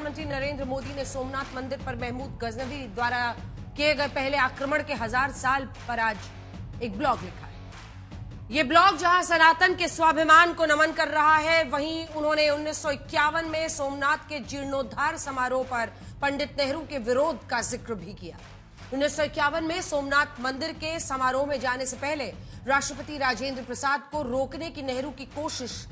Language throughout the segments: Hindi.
प्रधानमंत्री नरेंद्र मोदी ने सोमनाथ मंदिर पर महमूद गजनवी द्वारा किए गए पहले आक्रमण के 1000 साल पर आज एक ब्लॉग लिखा है। ये ब्लॉग जहां सनातन के स्वाभिमान को नमन कर रहा है, वहीं उन्होंने 1951 में सोमनाथ के जीर्णोद्धार समारोह पर पंडित नेहरू के विरोध का जिक्र भी किया। 1951 में सोमनाथ मंदिर के समारोह में जाने से पहले राष्ट्रपति राजेंद्र प्रसाद को रोकने की नेहरू की कोशिश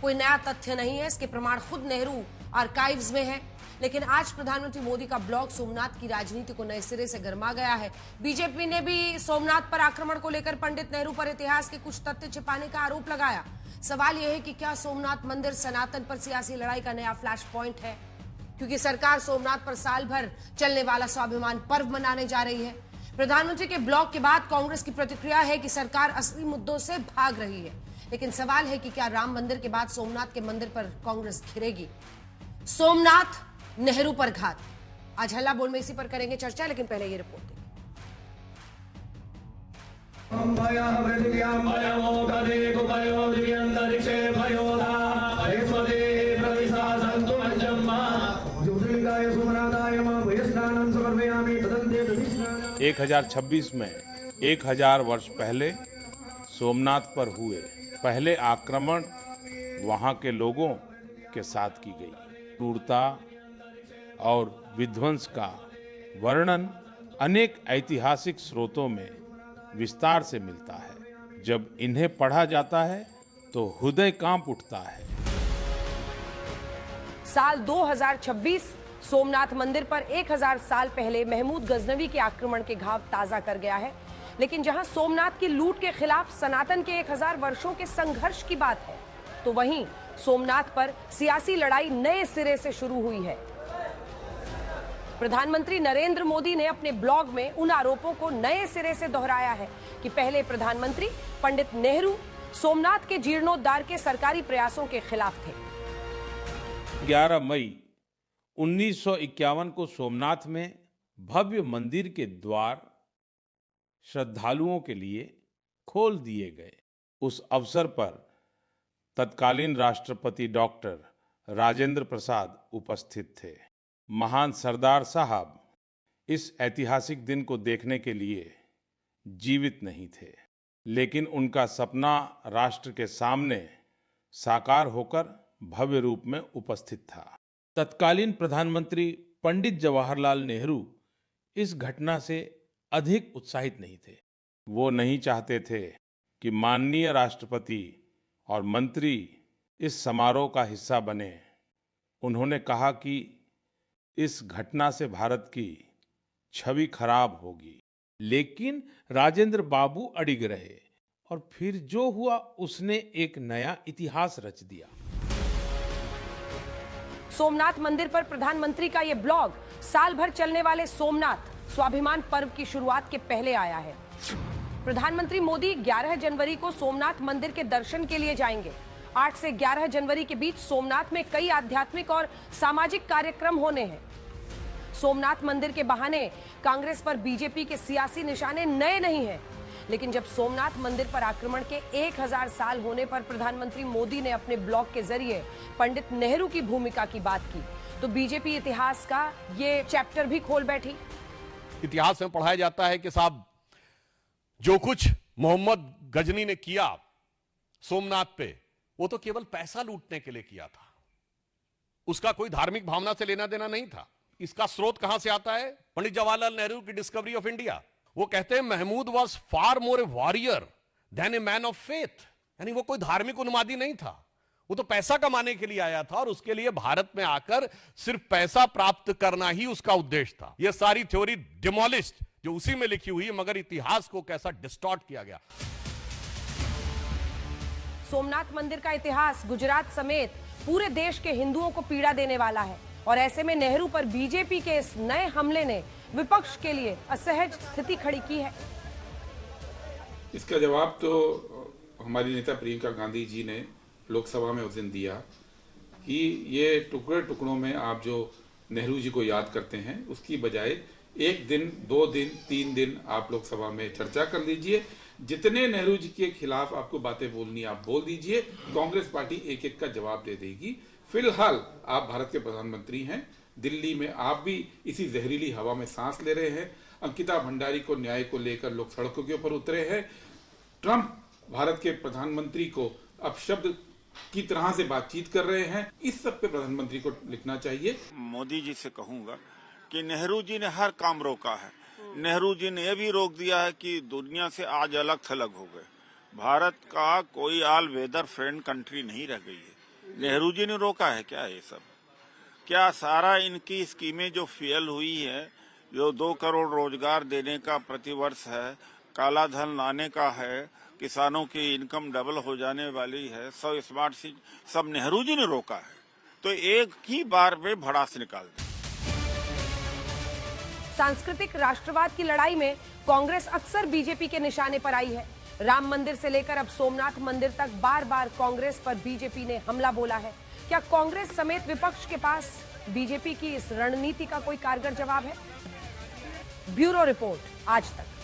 कोई नया तथ्य नहीं है, इसके प्रमाण खुद नेहरू आर्काइव्स में है। लेकिन आज प्रधानमंत्री मोदी का ब्लॉग सोमनाथ की राजनीति को नए सिरे से गरमा गया है। बीजेपी ने भी सोमनाथ पर आक्रमण को लेकर पंडित नेहरू पर इतिहास के कुछ तथ्य छिपाने का आरोप लगाया। सवाल यह है कि क्या सोमनाथ मंदिर सनातन पर सियासी लड़ाई का नया फ्लैश पॉइंट है, क्योंकि सरकार सोमनाथ पर साल भर चलने वाला स्वाभिमान पर्व मनाने जा रही है। प्रधानमंत्री के ब्लॉग के बाद कांग्रेस की प्रतिक्रिया है कि सरकार असली मुद्दों से भाग रही है। लेकिन सवाल है कि क्या राम मंदिर के बाद सोमनाथ के मंदिर पर कांग्रेस घिरेगी? सोमनाथ नेहरू पर घात, आज हल्ला बोल में इसी पर करेंगे चर्चा, लेकिन पहले ये रिपोर्ट देखिए। 1026 में 1000 वर्ष पहले सोमनाथ पर हुए पहले आक्रमण वहां के लोगों के साथ की गई क्रूरता और विध्वंस का वर्णन अनेक ऐतिहासिक स्रोतों में विस्तार से मिलता है। जब इन्हें पढ़ा जाता है तो हृदय कांप उठता है। साल 2026 सोमनाथ मंदिर पर 1000 साल पहले महमूद गजनवी के आक्रमण के घाव ताजा कर गया है। लेकिन जहां सोमनाथ की लूट के खिलाफ सनातन के 1000 वर्षों के संघर्ष की बात है, तो वहीं सोमनाथ पर सियासी लड़ाई नए सिरे से शुरू हुई है। प्रधानमंत्री नरेंद्र मोदी ने अपने ब्लॉग में उन आरोपों को नए सिरे से दोहराया है कि पहले प्रधानमंत्री पंडित नेहरू सोमनाथ के जीर्णोद्धार के सरकारी प्रयासों के खिलाफ थे। 11 मई 1951 को सोमनाथ में भव्य मंदिर के द्वार श्रद्धालुओं के लिए खोल दिए गए। उस अवसर पर तत्कालीन राष्ट्रपति डॉक्टर राजेंद्र प्रसाद उपस्थित थे। महान सरदार साहब इस ऐतिहासिक दिन को देखने के लिए जीवित नहीं थे, लेकिन उनका सपना राष्ट्र के सामने साकार होकर भव्य रूप में उपस्थित था। तत्कालीन प्रधानमंत्री पंडित जवाहरलाल नेहरू इस घटना से अधिक उत्साहित नहीं थे। वो नहीं चाहते थे कि माननीय राष्ट्रपति और मंत्री इस समारोह का हिस्सा बने। उन्होंने कहा कि इस घटना से भारत की छवि खराब होगी, लेकिन राजेंद्र बाबू अडिग रहे और फिर जो हुआ उसने एक नया इतिहास रच दिया। सोमनाथ मंदिर पर प्रधानमंत्री का यह ब्लॉग साल भर चलने वाले सोमनाथ स्वाभिमान पर्व की शुरुआत के पहले आया है। प्रधानमंत्री मोदी 11 जनवरी को सोमनाथ मंदिर के दर्शन के लिए जाएंगे। 8 से 11 जनवरी के बीच सोमनाथ में कई आध्यात्मिक और सामाजिक कार्यक्रम होने हैं। सोमनाथ मंदिर के बहाने कांग्रेस पर बीजेपी के सियासी निशाने नए नहीं हैं, लेकिन जब सोमनाथ मंदिर पर आक्रमण के 1000 साल होने पर प्रधानमंत्री मोदी ने अपने ब्लॉग के जरिए पंडित नेहरू की भूमिका की बात की, तो बीजेपी इतिहास का ये चैप्टर भी खोल बैठी। इतिहास में पढ़ाया जाता है कि साहब जो कुछ मोहम्मद गजनी ने किया सोमनाथ पे, वो तो केवल पैसा लूटने के लिए किया था। उसका कोई धार्मिक भावना से लेना देना नहीं था। इसका स्रोत कहां से आता है? पंडित जवाहरलाल नेहरू की डिस्कवरी ऑफ इंडिया। वो कहते हैं Mahmud was far more a warrior than a man of faith. यानी वो कोई धार्मिक उन्मादी नहीं था, वो तो पैसा कमाने के लिए आया था और उसके लिए भारत में आकर सिर्फ पैसा प्राप्त करना ही उसका उद्देश्य था। यह सारी थ्योरी डिमोलिश्ड जो उसी में लिखी हुई है, मगर इतिहास को कैसा डिस्टॉर्ट किया गया। सोमनाथ मंदिर का इतिहास गुजरात समेत पूरे देश के हिंदुओं को पीड़ा देने वाला है और ऐसे में नेहरू पर बीजेपी के इस नए हमले ने विपक्ष के लिए असहज स्थिति खड़ी की है। इसका जवाब तो हमारी नेता प्रियंका गांधी जी ने लोकसभा में उस दिन दिया कि ये टुकड़े टुकड़ों में आप जो नेहरू जी को याद करते हैं, उसकी बजाय 1 दिन, 2 दिन, 3 दिन आप लोकसभा में चर्चा कर लीजिए। जितने नेहरू जी के खिलाफ आपको बातें बोलनी आप बोल दीजिए, कांग्रेस पार्टी एक एक का जवाब दे देगी। फिलहाल आप भारत के प्रधानमंत्री हैं, दिल्ली में आप भी इसी जहरीली हवा में सांस ले रहे हैं। अंकिता भंडारी को न्याय को लेकर लोग सड़कों के ऊपर उतरे हैं। ट्रंप भारत के प्रधानमंत्री को अपशब्द की तरह से बातचीत कर रहे हैं। इस सब पे प्रधानमंत्री को लिखना चाहिए। मोदी जी से कहूंगा कि नेहरू जी ने हर काम रोका है। नेहरू जी ने यह भी रोक दिया है कि दुनिया से आज अलग थलग हो गए। भारत का कोई ऑल वेदर फ्रेंड कंट्री नहीं रह गई है। नेहरू जी ने रोका है क्या ये सब? क्या सारा इनकी स्कीमें जो फेल हुई है, जो 2 करोड़ रोजगार देने का प्रतिवर्ष है, काला धन लाने का है, किसानों की इनकम डबल हो जाने वाली है, सब स्मार्ट सिटी, सब नेहरू जी ने रोका है। तो एक ही बार में भड़ास निकाल दे। सांस्कृतिक राष्ट्रवाद की लड़ाई में कांग्रेस अक्सर बीजेपी के निशाने पर आई है। राम मंदिर से लेकर अब सोमनाथ मंदिर तक बार बार कांग्रेस पर बीजेपी ने हमला बोला है। क्या कांग्रेस समेत विपक्ष के पास बीजेपी की इस रणनीति का कोई कारगर जवाब है? ब्यूरो रिपोर्ट आज तक।